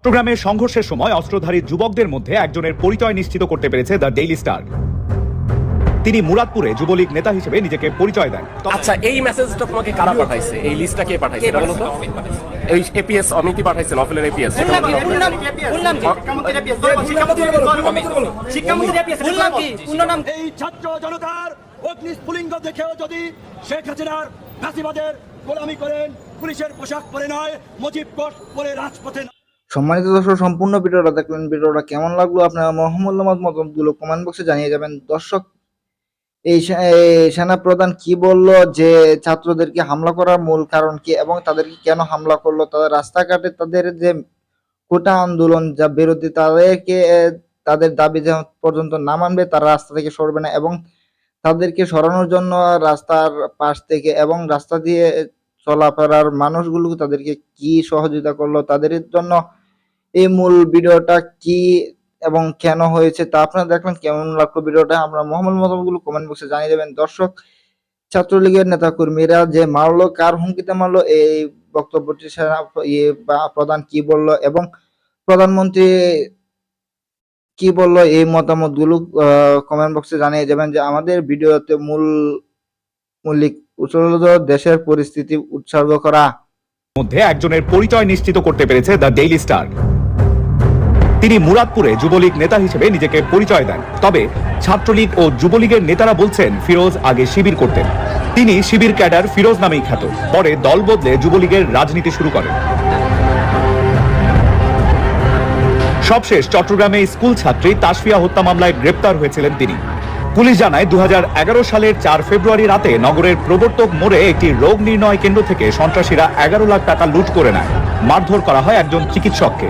চট্টগ্রামে সংঘর্ষের সময় অস্ত্রধারী যুবকদের মধ্যে একজনের পরিচয় নিশ্চিত করতে পেরেছে দ্য ডেইলি স্টার। তিনি মুরাদপুরে যুবলীগ নেতা হিসেবে নিজেকে পরিচয় দেন। আচ্ছা, এই মেসেজটা তোমাকে কারা পাঠাইছে? এই লিস্টটা কে পাঠাইছে এটা বলো তো? এই এপিএস অমিতি পাঠাইছে, নফলের এপিএস। এই ছাত্র জনতার অগ্নিস্ফুলিঙ্গ দেখেও যদি শেখ হাসিনার ফাঁসিবাদের গোলামি করেন, পুলিশের পোশাক পরে নয়, মুজিব কোট পরে রাজপথে। সম্মানিত দর্শক, সম্পূর্ণ ভিডিওটা দেখলেন। ভিডিওটা কেমন লাগলো আপনারা মহম্মদ মতামতগুলো কমেন্ট বক্সে জানিয়ে যাবেন। দর্শক, এই সেনা প্রধান কি বলল, যে ছাত্রদেরকে হামলা করার মূল কারণ কি এবং তাদেরকে কেন হামলা করলো, তাদের রাস্তাঘাটে তাদের যে কোটা আন্দোলন যা বিরোধী, তাদেরকে তাদের দাবি যে পর্যন্ত না মানবে তারা রাস্তা থেকে সরবে না এবং তাদেরকে সরানোর জন্য রাস্তার পাশ থেকে এবং রাস্তা দিয়ে চলাফেরার মানুষগুলোকে তাদেরকে কি সহযোগিতা করলো, তাদের জন্য এই মূল ভিডিওটা কি এবং কেন হয়েছে তা আপনারা দেখলেন। কেমন লাগলো ভিডিওটা আমরা মতামতগুলো কমেন্ট বক্সে জানিয়ে দেবেন। দর্শক, ছাত্রলীগের নেতা কর্মীরা যে মারলো, কার হুমকিতে মারলো, এই বক্তব্যটি সেনা প্রধান কি বললো এবং প্রধানমন্ত্রী কি বললো, এই মতামতগুলো কমেন্ট বক্সে জানিয়ে যাবেন। যে আমাদের ভিডিওতে মৌলিক দেশের পরিস্থিতি উৎসর্গ করা মধ্যে একজনের পরিচয় নিশ্চিত করতে পেরেছে দ্য ডেইলি স্টার। তিনি মুরাদপুরে যুবলীগ নেতা হিসেবে নিজেকে পরিচয় দেন। তবে ছাত্রলীগ ও যুবলীগের নেতারা বলছেন ফিরোজ আগে শিবির করতেন। তিনি শিবির ক্যাডার ফিরোজ নামেই খ্যাত। পরে দল বদলে যুবলীগের রাজনীতি শুরু করেন। সবশেষ চট্টগ্রামে স্কুল ছাত্রী তাসফিয়া হত্যা মামলায় গ্রেপ্তার হয়েছিলেন তিনি। পুলিশ জানায় 2011 সালের 4 ফেব্রুয়ারি রাতে নগরের প্রবর্তক মোড়ে একটি রোগ নির্ণয় কেন্দ্র থেকে সন্ত্রাসীরা 11 লাখ টাকা লুট করে নেয়। মারধর করা হয় একজন চিকিৎসককে।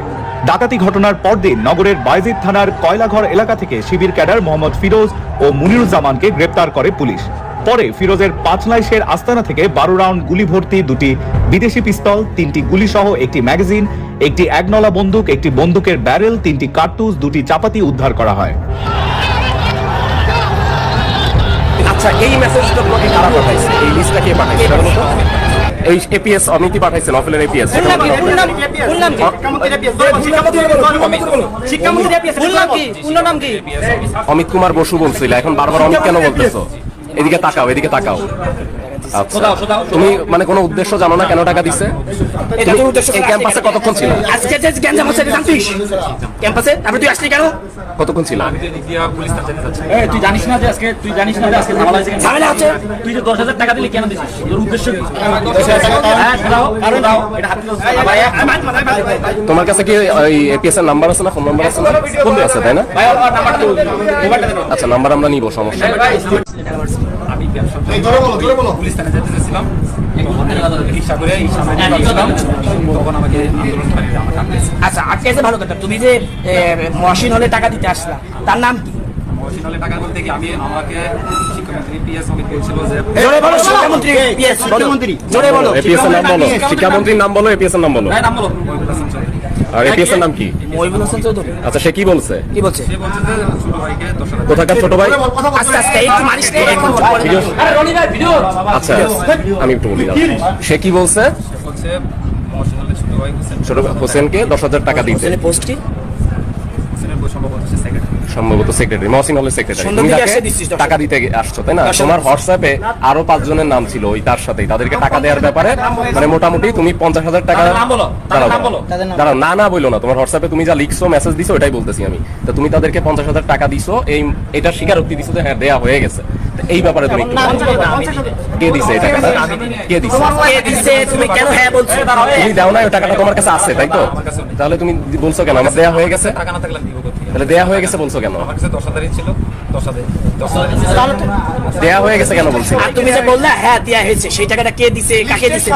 ডাকাতি ঘটনার পরদিন নগরের বাইজিদ থানার কয়লাঘর এলাকা থেকে শিবির ক্যাডার মোহাম্মদ ফিরোজ ও মুনিরুজ্জামানকে গ্রেপ্তার করে পুলিশ। পরে ফিরোজের পাঁচলাইশের আস্তানা থেকে 12 রাউন্ড গুলি ভর্তি 2টি বিদেশি পিস্তল, 3টি গুলি সহ একটি ম্যাগাজিন, একটি একনলা বন্দুক, একটি বন্দুকের ব্যারেল, 3টি কার্তুজ, 2টি চাপাতি উদ্ধার করা হয়। আচ্ছা, এই মেসেজটা তোমাকে কারা পাঠাইছে? এই লিস্টটা কে পাঠাইছে এটা বলো তো? এই এপিএস অমিতি পাঠাইছে, নফলের এপিএস। অমিত কুমার বসু বলছিল, এখন বারবার অমিত কেন বলতেছো? এদিকে তাকাও, এদিকে তাকাও। আচ্ছা, তুমি মানে কোনো উদ্দেশ্য জানো না কেন টাকা দিছে? এই ক্যাম্পাসে কতক্ষণ ছিল? আজকে যে গ্যাঞ্জাম হচ্ছে জানতিস ক্যাম্পাসে, তারপরে তুই আসলি কেন? কতক্ষণ ছিল? তুই জানিস না যে আজকে ঝামেলা হচ্ছে? তুই যে 10,000 টাকা দিলি কেন দিছিস? তোর উদ্দেশ্য কি? তোমার কাছে কি ওই এপিএস এর নাম্বার আছে না, ফোন নাম্বার আছে না? ফোন আছে তাই না? আচ্ছা, নাম্বার আমরা নিব, সমস্যা নেই। আমি পুলিশ থানায় যেতে চেয়েছিলাম এবং রিক্সা করে তখন আমাকে আন্দোলন। আচ্ছা, আজকে ভালো কথা। তুমি যে মহসিন হলে টাকা দিতে আসলা, তার নাম কি? মহসিন হলে টাকা বলতে কি আমাকে শিক্ষামন্ত্রী পিএস অমিত বলছিল যে জোরে বলো, শিক্ষামন্ত্রী পিএস মুখ্যমন্ত্রী, জোরে বলো, এপিএস এর নাম বলো, শিক্ষামন্ত্রীর নাম বলো, এপিএস এর নাম বলো। নাম বলো। আর এপিএস এর নাম কি? মহিবুল হোসেন চৌধুরী। আচ্ছা, সে কি বলছে? কি বলছে? সে বলছে যে ছোট ভাইকে 10,000। কোথাকার ছোট ভাই? আচ্ছা আচ্ছা, একটু মারিস না এখন। আরে রনি ভাই ভিডিও। আচ্ছা, আমি একটু বলি। সে কি বলছে? বলছে মহসিন হলে ছোট ভাই ছোট হোসেনকে 10,000 টাকা দিতে। হোসেনের পোস্ট কি? হোসেনের পোস্ট সম্ভবত সেক্রেটারি, মহসিন হলের সেক্রেটারি। তুমি তাকে টাকা দিতে আসছো তাই না? তোমার হোয়াটসঅ্যাপে আরো 5 জনের নাম ছিল ওই তার সাথে, তাদেরকে টাকা দেওয়ার ব্যাপারে মানে মোটামুটি তুমি 50,000 টাকা। দাঁড়াও, না বললো না। তোমার হোয়াটসঅ্যাপে তুমি যা লিখছো, মেসেজ দিছো, ওটাই বলতেছি আমি। তো তুমি তাদেরকে 50,000 টাকা দিছো, এটা স্বীকারোক্তি দিছো যে হ্যাঁ দেয়া হয়ে গেছে। এই ব্যাপারে তুমি কে দিছে এই টাকাটা? কে দিছে? তুমি কেন হ্যাঁ বলছো? তুমি দাও না, ওই টাকাটা তোমার কাছে আছে তাই তো? তাহলে তুমি বলছো কেন আমার দেয়া হয়ে গেছে? টাকা না থাকলে দিব কোথায়? তাহলে দেয়া হয়ে গেছে বলছো কেন? আমার কাছে 10,000 ছিল, 10,000 দেয়া হয়ে গেছে কেন বলছো? আর তুমি যে বললা হ্যাঁ দেয়া হয়েছে, সেই টাকাটা কে দিছে, কাকে দিছে?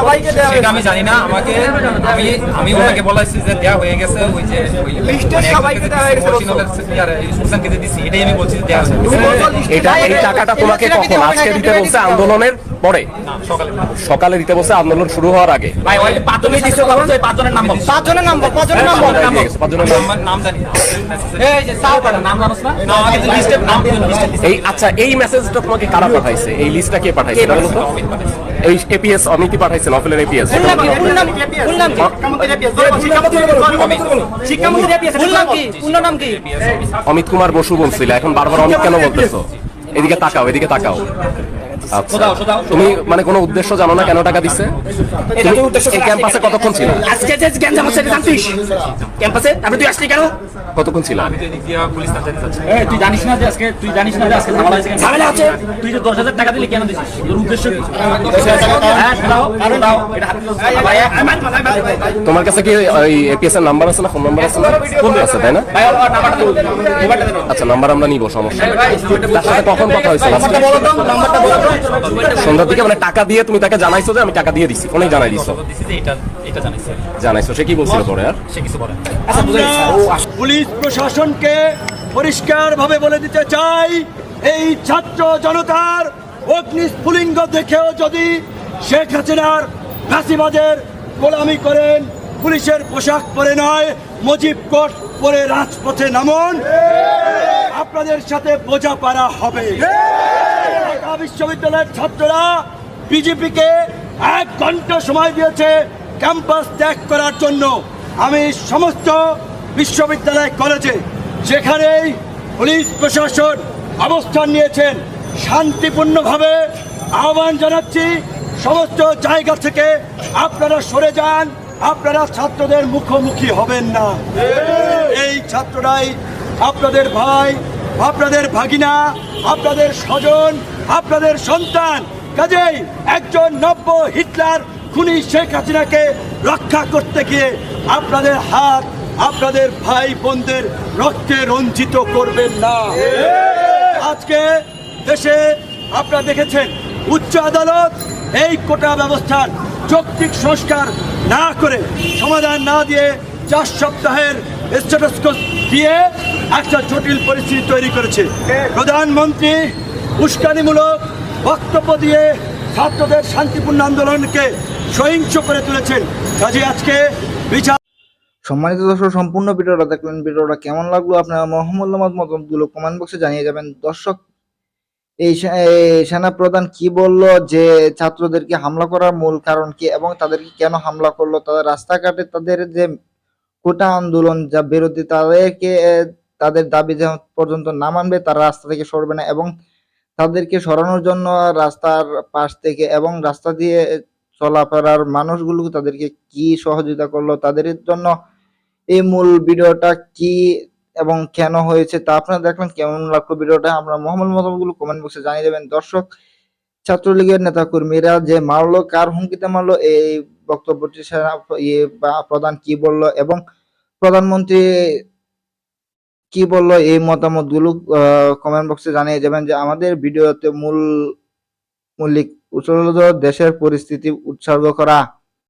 সেটা আমি জানি না। আমি ওনাকে বলাইছি যে দেয়া হয়ে গেছে, ওই যে লিস্টে সবাইকে দেয়া হয়ে গেছে, আর সুলতানকে দিছি, এটাই আমি বলছি দেয়া হয়েছে। এই টাকাটা তোমাকে কখন আজকে দিতে বলছে? আন্দোলনের পরে? সকালে দিতে বলছে, আন্দোলন শুরু হওয়ার আগে। ভাই ওই পাঁচজনে দিছো, কখন ওই পাঁচজনের নাম বল। পাঁচজনের নাম নাম জানি। এই যে সাউ পাড়া নাম জানোস না? না, আগে লিস্টে নাম দিন, লিস্টে। এই আচ্ছা, এই মেসেজটা তোমাকে কারা পাঠাইছে? এই লিস্টটা কে পাঠাইছে এটা বলো তো? এই এপিএস অমিতই পাঠাইছেন, অফিলের এপিএস। ফুল নাম কি? ফুল নাম কি? ফুল নাম কি? শিক্ষামন্ত্রী ফুল নাম কি? পূর্ণ নাম কি? অমিত কুমার বসু বলছিল, এখন বারবার অমিত কেন বলতেছো? এদিকে তাকাও, এদিকে তাকাও। আচ্ছা, তুমি মানে কোনো উদ্দেশ্য জানো না কেন টাকা দিছে? তুমি এই ক্যাম্পাসে কতক্ষণ ছিল? আজকে যে গ্যাঞ্জাম হচ্ছে এটা জানতিস ক্যাম্পাসে, তারপরে তুই আসলি কেন? কতক্ষণ ছিল? তুই জানিস না যে আজকে ঝামেলা হয়েছে কেন? ঝামেলা আছে। তুই যে 10,000 টাকা দিলি কেন দিছিস? তোর উদ্দেশ্য কি? তোমার কাছে কি ওই এপিএস এর নাম্বার আছে না, ফোন নাম্বার আছে না? ফোন আছে তাই না? আচ্ছা, নাম্বার আমরা নিব, সমস্যা নেই। তার সাথে কখন কথা হয়েছে? সন্ধ্যার দিকে, মানে টাকা দিয়ে তুমি তাকে জানাইছো যে আমি টাকা দিয়ে দিছি, ফোনে জানাই দিছো? জানাইছো। সে কি বলছিল তোরে? আর সে কিছু বলে না। পুলিশ প্রশাসনকে পরিষ্কারভাবে বলে দিতে চাই, এই ছাত্র জনতার অগ্নিস্ফুলিঙ্গ দেখেও যদি শেখ হাসিনার ফাঁসিবাদের গোলামি করেন, পুলিশের পোশাক পরে নয়, মুজিব কোট পরে রাজপথে নামুন, আপনাদের সাথে বোঝাপড়া হবে। ঢাকা বিশ্ববিদ্যালয়ের ছাত্ররা বিজেপিকে 1 ঘন্টা সময় দিয়েছে ক্যাম্পাস ত্যাগ করার জন্য। আমি সমস্ত বিশ্ববিদ্যালয় কলেজে যেখানেই পুলিশ প্রশাসন অবস্থান নিয়েছেন, শান্তিপূর্ণভাবে আহ্বান জানাচ্ছি, সমস্ত জায়গা থেকে আপনারা সরে যান, আপনারা ছাত্রদের মুখোমুখি হবেন না। এই ছাত্ররাই আপনাদের ভাই, আপনাদের ভাগিনা, আপনাদের স্বজন, আপনাদের সন্তান। কাজেই একজন নব্য হিটলার খুনি শেখ হাসিনাকে রক্ষা করতে গিয়ে আপনাদের হাত আপনাদের ভাই বোনদের রক্তে রঞ্জিত করবেন না। আজকে দেশে আপনারা দেখেছেন উচ্চ আদালত এই কোটা ব্যবস্থার যৌক্তিক সংস্কার না করে, সমাধান না দিয়ে 4 সপ্তাহের স্ট্যাটাস কো দিয়ে একটা জটিল পরিস্থিতি তৈরি করেছে। প্রধানমন্ত্রী উস্কানিমূলক বক্তব্য দিয়ে ছাত্রদের শান্তিপূর্ণ আন্দোলনকে সহিংস করে তুলেছেন। কাজে আজকে বিচার। সম্মানিত দর্শক, সম্পূর্ণ ভিডিওটা দেখলেন। ভিডিওটা কেমন লাগলো আপনার মতামত মতামতগুলো কমেন্ট বক্সে জানিয়ে যাবেন। দর্শক, এই সেনা প্রধান কি বলল, যে ছাত্রদেরকে হামলা করার মূল কারণ কি এবং তাদেরকে কেন হামলা করলো, তাদের রাস্তাঘাটে তাদের যে কোটা আন্দোলন যা বিরোধী, তাদেরকে তাদের দাবি যে পর্যন্ত না মানবে তারা রাস্তা থেকে সরবে না, এবং তাদেরকে সরানোর জন্য রাস্তার পাশ থেকে এবং রাস্তা দিয়ে চলাফেরার মানুষগুলো তাদেরকে কি সহযোগিতা করলো, তাদের জন্য এই মূল ভিডিওটা কি এবং কেন হয়েছে তা আপনারা দেখলেন। কেমন লাগলো ভিডিওটা আমরা মতামতগুলো কমেন্ট বক্সে জানিয়ে দেবেন। দর্শক, ছাত্রলীগের নেতা কর্মীরা যে মারলো, কার হুমকিতে মারলো, এই বক্তব্যটি প্রধান কি বললো এবং প্রধানমন্ত্রী কি বললো, এই মতামতগুলো কমেন্ট বক্সে জানিয়ে যাবেন। যে আমাদের ভিডিওতে মূলিক উৎস দেশের পরিস্থিতি উৎসর্গ করা।